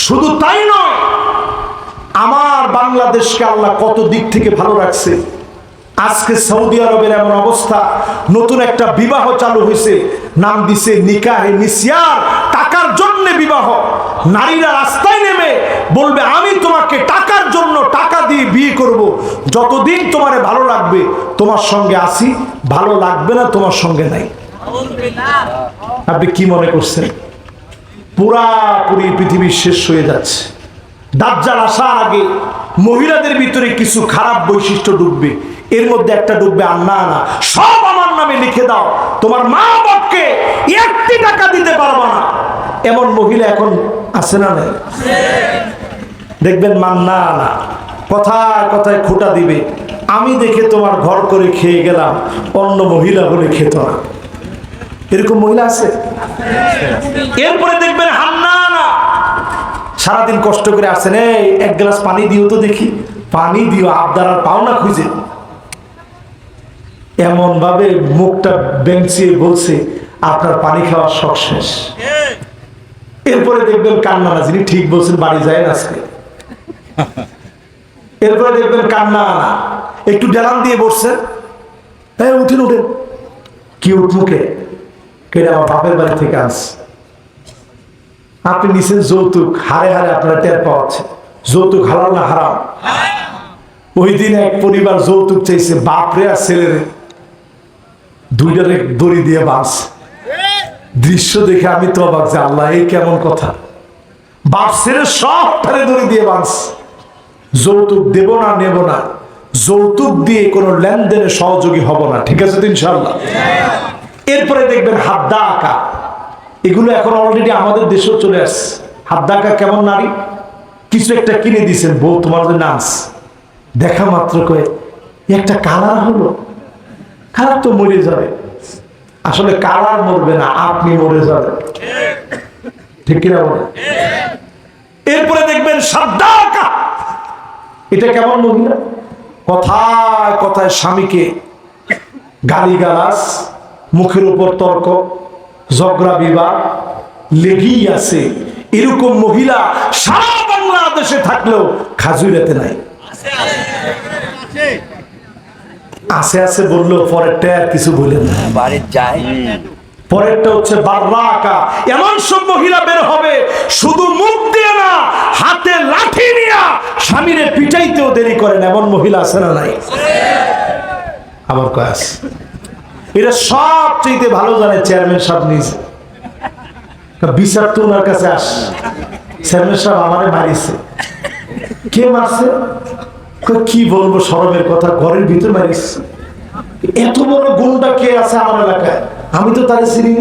শুধু তাই নয়, আমার বাংলাদেশকে আল্লাহ কত দিক থেকে ভালো রাখছে। আজকে সৌদি আরবের এমন অবস্থা, নতুন একটা বিবাহ চালু হয়েছে, নাম দিছে নিকাহে নিসিয়ার, টাকার জন্য বিবাহ। নারীরা রাস্তায় নেমে বলবে আমি তোমাকে টাকার জন্য টাকা দিয়ে বিয়ে করব, যতদিন তোমারে ভালো লাগবে তোমার সঙ্গে আসি, ভালো লাগবে না তোমার সঙ্গে নাই। আপনি কি মনে করছেন পুরাপুরি পৃথিবী শেষ হয়ে যাচ্ছে? দাজ্জাল আসার আগে মহিলাদের ভিতরে কিছু খারাপ বৈশিষ্ট্য ঢুকবে, এর মধ্যে একটা ঢুকবে আন্না আনা, সব আমার নামে লিখে দাও, তোমার মা বাপকে একটি টাকা দিতে পারবা না, এমন মহিলা এখন আছে না নাই? দেখবেন মান্না আনা, কথায় কথায় খোঁটা দিবে, আমি দেখে তোমার ঘর করে খেয়ে গেলাম, অন্য মহিলা বলে খেত না। এরকম মহিলা আছে। এরপরে দেখবেন হান্না আনা, সারাদিন কষ্ট করে আসছেন, এই এক গ্লাস পানি দিও তো দেখি, পানি দিও, আবদার আর পাও না খুঁজে, এমন ভাবে মুখটা বেঞ্চিয়ে বলছে আপনার পানি খাওয়ার শখ শেষ। এরপরে দেখবেন কান্না না, যিনি ঠিক বলছেন বাড়ি যায় আজকে। এরপরে দেখবেন কান্না না, একটু ডেলান দিয়ে বসছেন, হ্যাঁ উঠেন উঠেন, কি উঠমুখে, কেটে আমার বাপের বাড়ি থেকে আস। আপনি নিছেন যৌতুক, হারে হারে আপনারা টের পাওয়াচ্ছে, যৌতুক হালাল না হারাম? ওই দিন এক পরিবার যৌতুক চাইছে, বাপরে আর ছেলেরে দুইটারে দড়ি দিয়ে বাস। দৃশ্য দেখে আমি তো অবাক যে আল্লাহ এই কেমন কথা, বাপ ছেলে সব ধারে দড়ি দিয়ে বাস। যৌতুক দেব না নেব না, যৌতুক দিয়ে কোনো লেনদেনে সহযোগী হব না, ঠিক আছে তো ইনশাআল্লাহ? এরপরে দেখবেন হাদ্দা আঁকা, এগুলো এখন অলরেডি আমাদের দেশেও চলে আসছে। হাদ্দা আঁকা কেমন নারী, কিছু একটা কিনে দিয়েছেন, বউ তোমার নাচ, দেখা মাত্র কয়ে একটা কালার হলো, কালার তো মরে যাবে। আসলে কালার মরবে না, আপনি মরে যাবেন, ঠিক কিনা বলে? এরপরে দেখবেন সাদ্দা আঁকা, এটা কেমন মহিলা, কথায় কথায় স্বামীকে গালিগালাজ, মুখের উপর তর্ক, ঝগড়া বিবাদ লেগেই আছে। এরকম মহিলা সারা বাংলাদেশে থাকলেও খাজুরাতে নাই। আছে আছে বললো, পরেরটা আর কিছু বলেন না, বাড়ির যায়। পরেরটা হচ্ছে বাররাকা, এমন সব মহিলা বের হবে শুধু মুখ দিয়ে না, হাতে লাঠি নিয়ে স্বামীরে পিটাইতেও দেরি করেন, এমন মহিলা আছে না নাই? আবার কয়াস, এটা সবচেয়ে ভালো জানে চেয়ারম্যান সাহেব নিজে, বিচার তো ওনার কাছে আস, চেয়ারম্যান সাহেব আমারে মারিছে। কে মারছে? কি বলবো, শরমের কথা, ঘরের ভিতর মারিস। এত বড় গুন্ডা কে আছে আমার এলাকায়, আমি তো তারে চিনি,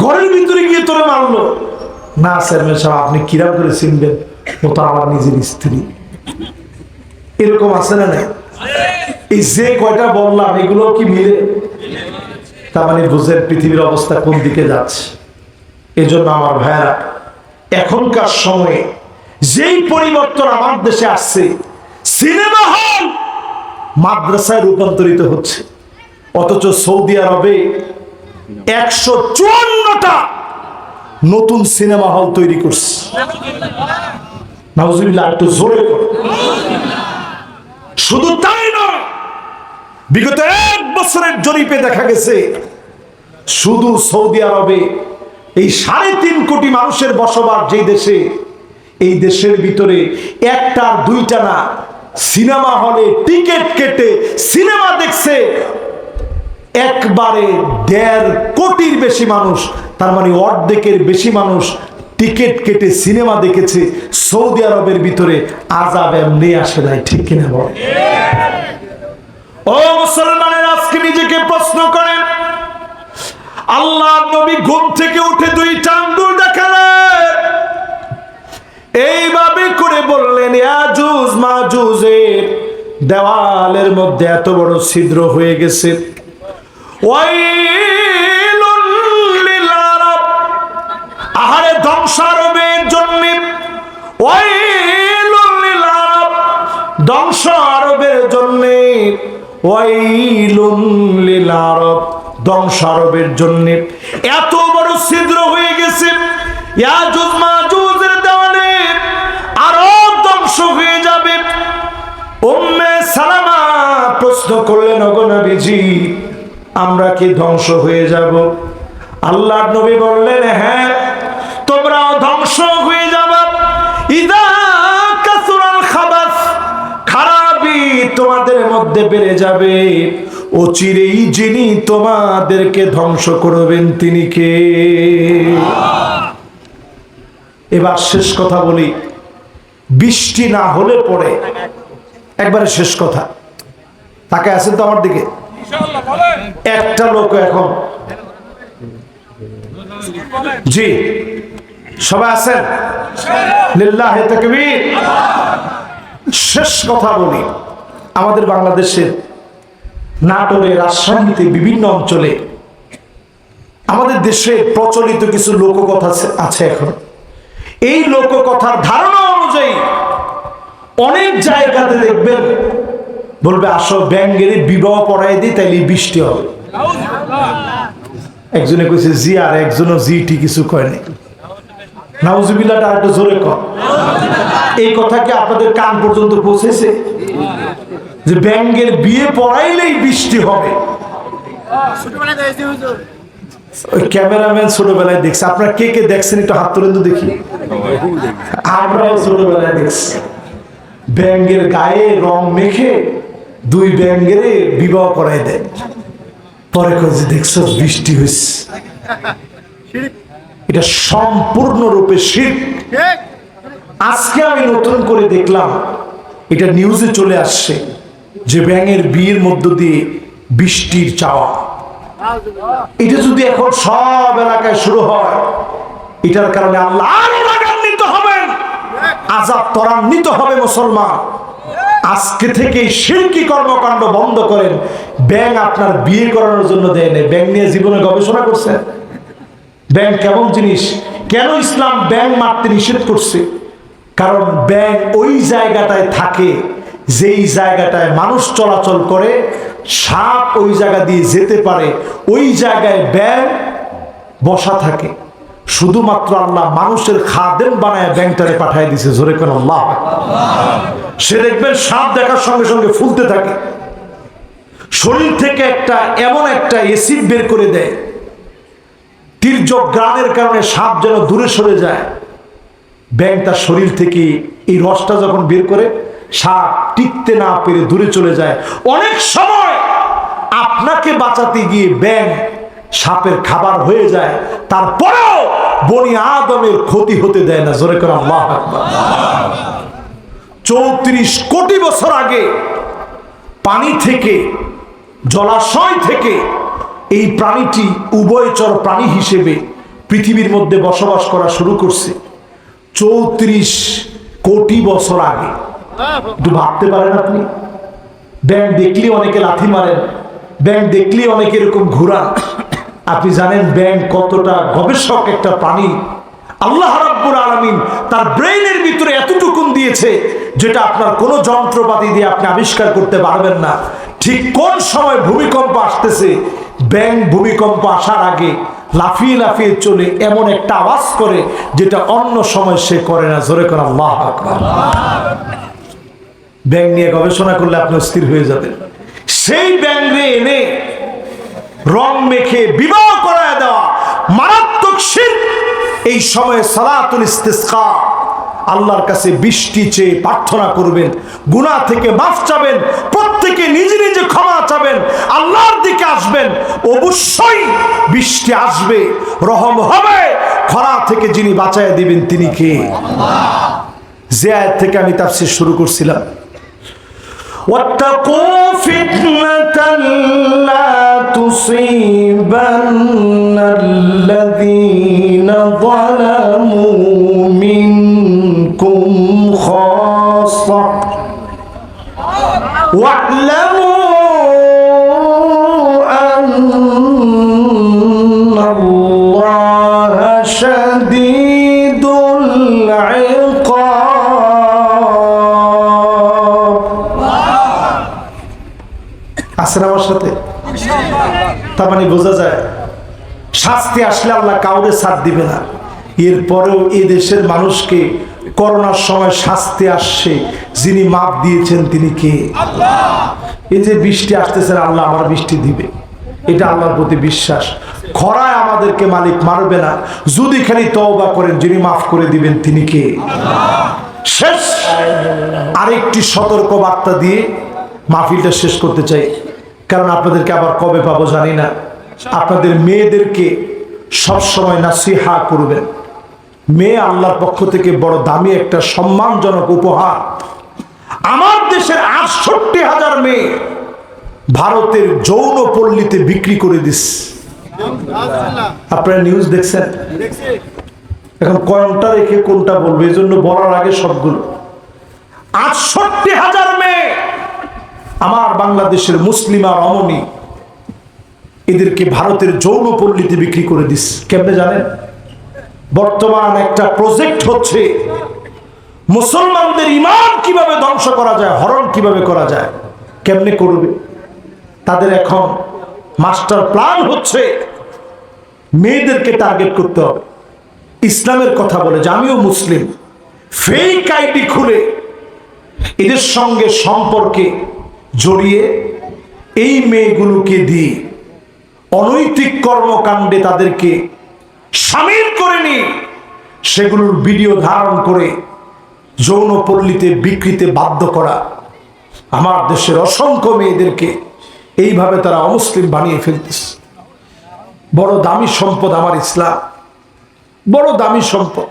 ঘরের ভিতরে গিয়ে তোরে মারলো। না চেয়ারম্যান সাহেব আপনি কিরাম করে চিনবেন, ও তো আমার নিজের স্ত্রী। এরকম আছে না নাই? এই যে কয়টা বললাম এগুলো কি মিলে? তার মানে বুঝেন পৃথিবীর অবস্থা কোন দিকে যাচ্ছে। এই জন্য আমার ভাইয়েরা, এখনকার সময়ে যেই পরিবর্তন আমার দেশে আসছে, সিনেমা হল মাদ্রাসায় রূপান্তরিত হচ্ছে, অথচ সৌদি আরবে 154টা নতুন সিনেমা হল তৈরি করছে। নাউজুবিল্লাহ, একটু জোরে করো। শুধু তাই নয়, বিগত 1 বছরের জরিপে দেখা গেছে শুধু সৌদি আরবে এই 3.5 কোটি মানুষের বসবাস যেই দেশে, এই দেশের ভিতরে একটা দুইটা না, সিনেমা হলে টিকিট কেটে সিনেমা দেখছে একবারে 1.5 কোটির বেশি মানুষ। তার মানে অর্ধেকের বেশি মানুষ টিকিট কেটে সিনেমা দেখেছে সৌদি আরবের ভিতরে। আযাব এমনি আসে নাই, ঠিক কিনা বল? ও মুসলমানের, আজকে নিজেকে প্রশ্ন করেন, আল্লাহ নবী ঘুম থেকে উঠে 2টা আঙ্গুল দেখালেন, এইভাবে করে বললেন ইয়াজুজ মাজুজের দেওয়ালের মধ্যে এত বড় ছিদ্র হয়ে গেছে, ওয়াইলুল লিল আরব, আহারে ধ্বংস আরবের জন্য, ওয়াইলুল লিল আরব, ধ্বংস আরবের জন্য, ওয়াইলুল লিল আরব, ধ্বংস আরবের জন্য। এত বড় ছিদ্র হয়ে গেছে, ইয়াজুজ মাজুজের করলেন, ওগো নবীজি আমরা কি ধ্বংস হয়ে যাব? আল্লাহর নবী বললেন, হ্যাঁ তোমরাও ধ্বংস হয়ে যাবে। ইদা কাসুরাল খাবাস, খারাপি তোমাদের মধ্যে বেড়ে যাবে, অচিরেই যিনি তোমাদেরকে ধ্বংস করবেন তিনি কে? এবার শেষ কথা বলি, বৃষ্টি না হলে পরে একবারে শেষ কথা, তাকে আছেন তো আমার দিকে? একটা লোক এখন, জি সবাই আছেন? লিল্লাহি তাকবীর। শেষ কথা বলি, আমাদের বাংলাদেশের নাটোরে, রাজশাহীতে, বিভিন্ন অঞ্চলে আমাদের দেশে প্রচলিত কিছু লোককথা আছে এখন। এই লোককথার ধারণা অনুযায়ী অনেক জায়গাতে দেখবেন বলবে আসো ব্যাঙ্গের বিবাহ পড়াই দিই তাইলে বৃষ্টি হবে। একজনে কইছে জি, আর একজনও জিটি কিছু কয়নি। নাউজুবিল্লাহটা একটু জোরে কর। এই কথা কি আপনাদের কান পর্যন্ত পৌঁছেছে যে ব্যাঙ্গের বিয়ে পড়াইলেই বৃষ্টি হবে? ওই ক্যামেরাম্যান ছোটবেলায় দেখছে। আপনারা কে কে দেখছেন একটু হাত তুলেন তো দেখি। আমরাও ছোটবেলায় দেখছি ব্যাঙ্গের গায়ে রং মেখে দুই ব্যাঙ্গের বিবাহ করাই দেয়, পরে কয়ে দেখছো বৃষ্টি হয়েছে। এটা সম্পূর্ণরূপে শিরক। আজকে আমি নতুন করে দেখলাম, এটা নিউজে চলে আসছে যে ব্যাঙের বিয়ের মধ্য দিয়ে বৃষ্টির চাওয়া। এটা যদি এখন সব এলাকায় শুরু হয়, এটার কারণে আল্লাহ আরো রাগান্বিত হবেন, আযাব ত্বরান্বিত হবে। মুসলমান আজকে থেকে শিরকি কর্মকাণ্ড বন্ধ করেন। ব্যাঙ আপনার বিয়ে করানোর জন্য দেয় না। ব্যাঙ নিয়ে জীবনে গবেষণা করছেন? ব্যাঙ কেমন জিনিস? কেন ইসলাম ব্যাঙ মারতে নিষেধ করছে? কারণ ব্যাঙ ওই জায়গাটায় থাকে যেই জায়গাটায় মানুষ চলাচল করে, সাপ ওই জায়গা দিয়ে যেতে পারে, ওই জায়গায় ব্যাঙ বসা থাকে। শুধুমাত্র আল্লাহ মানুষের খাদেম বানায় ব্যাঙটারে পাঠায় দিছে। জোরে কোন আল্লাহ। সে দেখবেন সাপ দেখার সঙ্গে সঙ্গে ফুলতে থাকে, শরীর থেকে এমন একটা এসিড বের করে দেয়, তির্যক গ্রানের কারণে সাপ যেন দূরে সরে যায়। ব্যাঙ তার শরীর থেকে এই রসটা যখন বের করে, সাপ টিকতে না পেরে দূরে চলে যায়। অনেক সময় আপনাকে বাঁচাতে গিয়ে ব্যাঙ সাপের খাবার হয়ে যায়, তারপরেও বনি আদমের ক্ষতি হতে দেয় না। জোরে করে আল্লাহু আকবার। 34 কোটি বছর আগে পানি থেকে, জলাশয় থেকে এই প্রাণীটি উভয়চর প্রাণী হিসেবে পৃথিবীর মধ্যে বসবাস করা শুরু করছে 34 কোটি বছর আগে। একটু ভাবতে পারেন আপনি? ব্যাঙ দেখলে অনেকে লাথি মারেন, ব্যাঙ দেখলে অনেকে এরকম ঘোরান। আপনি জানেন ব্যাঙ কতটা গবেষক একটা প্রাণী? আল্লাহ রাব্বুল আলামিন তার ব্রেইনের ভিতরে এতটুকুন দিয়েছে যেটা আপনার কোনো যন্ত্রপাতি দিয়ে আপনি আবিষ্কার করতে পারবেন না। ঠিক কোন সময় ভূমিকম্প আসতেছে, ব্যাঙ ভূমিকম্প আসার আগে লাফিয়ে লাফিয়ে চলে এমন একটা আওয়াজ করে যেটা অন্য সময় সে করে না। জোরে করে আল্লাহু আকবার। ব্যাঙ নিয়ে গবেষণা করলে আপনি অস্থির হয়ে যাবেন। সেই ব্যাঙে এনে রং মেখে বিবাহ করায় দেওয়া মারাত্মক শিরক। এই সময়ে সালাতুল ইস্তিসকা, আল্লাহর কাছে বৃষ্টি চেয়ে প্রার্থনা করবেন, গুনাহ থেকে মাফ চাবেন, প্রত্যেকে নিজে নিজে ক্ষমা চাবেন, আল্লাহর দিকে আসবেন। অবশ্যই বৃষ্টি আসবে, রহম হবে। খরা থেকে যিনি বাঁচায় দিবেন তিনি কে? যে আয়াত থেকে আমি তাফসীর শুরু করছিলাম, واتقوا فتنة لا تصيبن الذين ظلموا منكم خاصة واعلموا أن الله شديد العقاب। আসেন আমার সাথে? তার মানে বোঝা যায় শাস্তি আসলে আল্লাহ কাউরে ছাড় দিবে না। এরপরেও এই দেশের মানুষকে করোনার সময় শাস্তি আসছে, যিনি মাপ দিয়েছেন তিনি কে? এই যে বৃষ্টি আসতেছে, আল্লাহ আমার বৃষ্টি দিবে, এটা আল্লাহর প্রতি বিশ্বাস। খরায় আমাদেরকে মালিক মারবে না যদি খালি তওবা করেন, যিনি মাফ করে দিবেন তিনি কে? শেষ আরেকটি সতর্ক বার্তা দিয়ে মাহফিলটা শেষ করতে চাই, কারণ আপনাদেরকে আবার কবে পাবো জানি না। আপনাদের মেয়েদেরকে সবসময় নাসিহা করবেন। মেয়ে আল্লাহর পক্ষ থেকে বড় দামি একটা সম্মানজনক উপহার। আমার দেশের ৬৮,০০০ মেয়ে ভারতের যৌন পল্লীতে বিক্রি করে দিস। আপনারা নিউজ দেখছেন? এখন কোনটা রেখে কোনটা বলবো, এই জন্য বলার আগে সবগুলো। ৬৮,০০০ মেয়ে আমার বাংলাদেশের মুসলিমা রমণী, এদেরকে ভারতের যৌন পল্লীতে বিক্রি করে দিস। কেমনে জানেন? বর্তমান একটা প্রজেক্ট হচ্ছে মুসলমানদের ঈমান কিভাবে ধ্বংস করা যায়, হরণ কিভাবে করা যায়, কেমনে করবে। তাদের এখন মাস্টার প্ল্যান হচ্ছে মেয়েদেরকে টার্গেট করতে হবে। ইসলামের কথা বলে যে আমিও মুসলিম, ফেক আইডি খুলে এদের সঙ্গে সম্পর্কে জড়িয়ে এই মেয়েগুলোকে দিয়ে অনৈতিক কর্মকাণ্ডে তাদেরকে শামিল করে নিয়ে সেগুলোর ভিডিও ধারণ করে যৌন পল্লীতে বিক্রিতে বাধ্য করা। আমার দেশের অসংখ্য মেয়েদেরকে এইভাবে তারা অমুসলিম বানিয়ে ফেলতেছে। বড় দামি সম্পদ আমার ইসলাম, বড় দামি সম্পদ।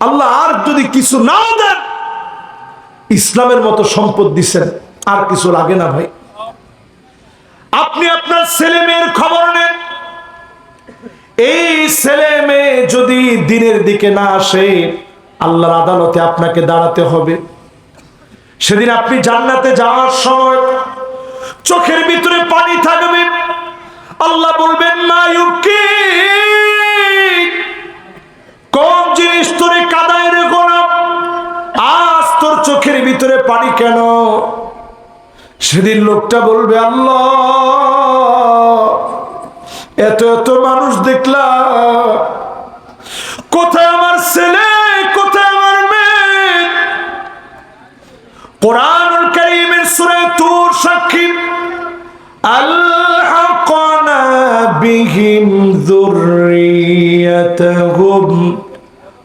আল্লাহ আর যদি কিছু নাও দেন, ইসলামের মতো সম্পদ দিচ্ছেন, আর কিছু লাগে না ভাই। আপনি আপনার ছেলে মেয়ের খবর নেন। এই ছেলে মেয়ে যদি দিনের দিকে না আসে, আল্লাহর আদালতে আপনাকে দাঁড়াতে হবে। সেদিন আপনি জান্নাতে যাওয়ার সময় চোখের ভিতরে পানি থাকবে। আল্লাহ বলবেন, মা ইউকি, কোন জিনিস তোরে কাদায় রেখো না, আজ তোর চোখের ভিতরে পানি কেন? সেদিন লোকটা বলবে, আল্লাহ এত এত মানুষ দেখলাম, কোথায় আমার ছেলে, কোথায় আমার মেয়ে? কোরআনুল কারীমের সূরা তুর সাক্ষী, আলহাকনা বিহিম যুররিয়াতাহুম।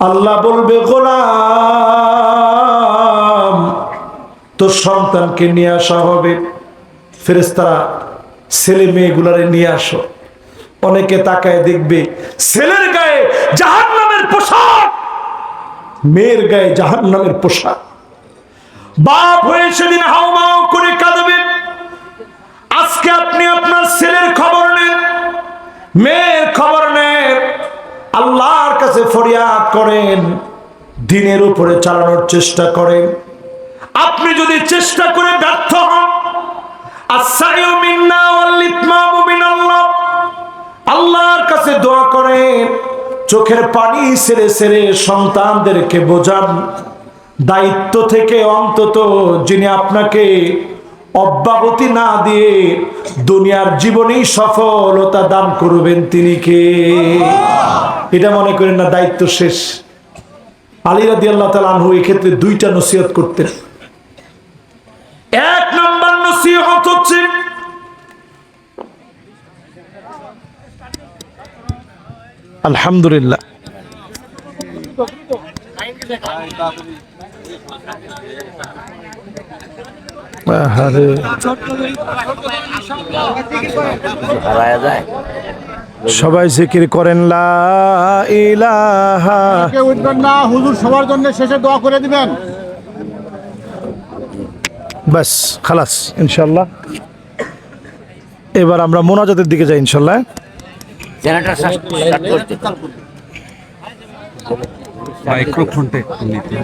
আল্লাহ বলবে, গোলাম তোর সন্তানকে নিয়ে আসা হবে। ফেরেশতারা ছেলে মেয়েগুলারে নিয়ে আসো। অনেকে তাকায় দেখবে ছেলের গায়ে জাহান্নামের পোশাক, মেয়ের গায়ে জাহান্নামের পোশাক। বাপ হয়ে সেদিন হাউমাউ করে কাঁদবে। আজকে আপনি আপনার ছেলের খবর নেন, মেয়ের খবর নেন, আল্লাহর কাছে ফরিয়াদ করেন, দিনের উপরে চালানোর চেষ্টা করেন। আপনি যদি চেষ্টা করে ব্যর্থ হন, আস-সাইয়ু মিন্না ওয়াল ইতমামু মিনাল্লাহ, আল্লাহর কাছে দোয়া করেন, চোখের পানি ছেড়ে ছেড়ে সন্তানদেরকে বোঝান। দায়িত্ব থেকে অন্তত যিনি আপনাকে অব্যাহতি না দিয়ে দুনিয়ার জীবনেই সফলতা দান করবেন তিনি কে? এটা মনে করেন না দায়িত্ব শেষ। আলী রাদিয়াল্লাহু তাআলা আনহু এই ক্ষেত্রে দুইটা নসিহত করতেন। এক নম্বর নসিহত হচ্ছে, আলহামদুলিল্লাহ, সবাই জিকির করেন, লা ইলাহা। কেউ উঠবেন না, হুজুর সবার জন্য শেষে দোয়া করে দিবেন। বাস খালাস ইনশাআল্লাহ। এবার আমরা মোনাজাতের দিকে যাই ইনশাআল্লাহ। মাইক্রোফোনটা একটু নিতে।